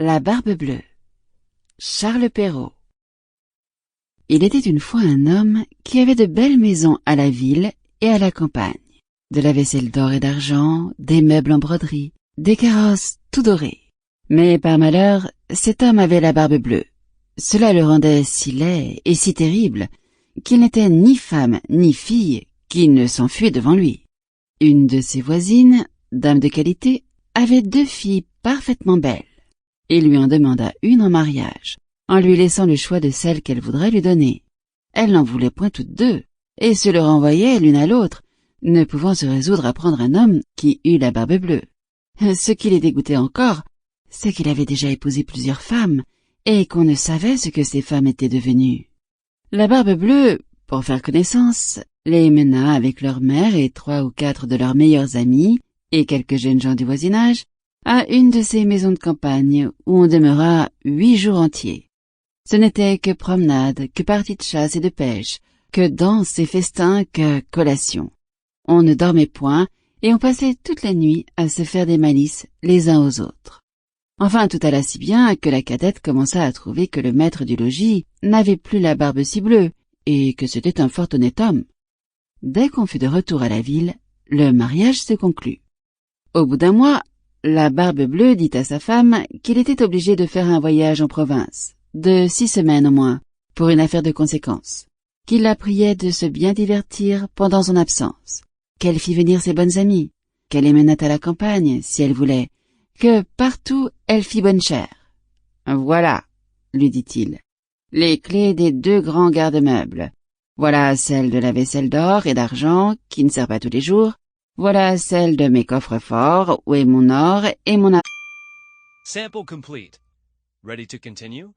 La Barbe Bleue. Charles Perrault. Il était une fois un homme qui avait de belles maisons à la ville et à la campagne, de la vaisselle d'or et d'argent, des meubles en broderie, des carrosses tout dorés. Mais par malheur, cet homme avait la barbe bleue. Cela le rendait si laid et si terrible qu'il n'était ni femme ni fille qui ne s'enfuit devant lui. Une de ses voisines, dame de qualité, avait 2 filles parfaitement belles. Il lui en demanda une en mariage, en lui laissant le choix de celle qu'elle voudrait lui donner. Elle n'en voulait point toutes 2, et se le renvoyait l'une à l'autre, ne pouvant se résoudre à prendre un homme qui eut la barbe bleue. Ce qui les dégoûtait encore, c'est qu'il avait déjà épousé plusieurs femmes, et qu'on ne savait ce que ces femmes étaient devenues. La barbe bleue, pour faire connaissance, les mena avec leur mère et 3 ou 4 de leurs meilleurs amis, et quelques jeunes gens du voisinage, à une de ces maisons de campagne où on demeura 8 jours entiers. Ce n'était que promenade, que parties de chasse et de pêche, que danses et festins, que collations. On ne dormait point, et on passait toute la nuit à se faire des malices les uns aux autres. Enfin, tout alla si bien que la cadette commença à trouver que le maître du logis n'avait plus la barbe si bleue, et que c'était un fort honnête homme. Dès qu'on fut de retour à la ville, le mariage se conclut. Au bout d'un mois, la barbe bleue dit à sa femme qu'il était obligé de faire un voyage en province, de 6 semaines au moins, pour une affaire de conséquence, qu'il la priait de se bien divertir pendant son absence, qu'elle fit venir ses bonnes amies, qu'elle les menât à la campagne, si elle voulait, que partout elle fit bonne chère. « Voilà, lui dit-il, les clés des 2 grands garde-meubles. Voilà celle de la vaisselle d'or et d'argent qui ne sert pas tous les jours. Voilà celle de mes coffres-forts où est mon or et mon argent. » Sample complete. Ready to continue?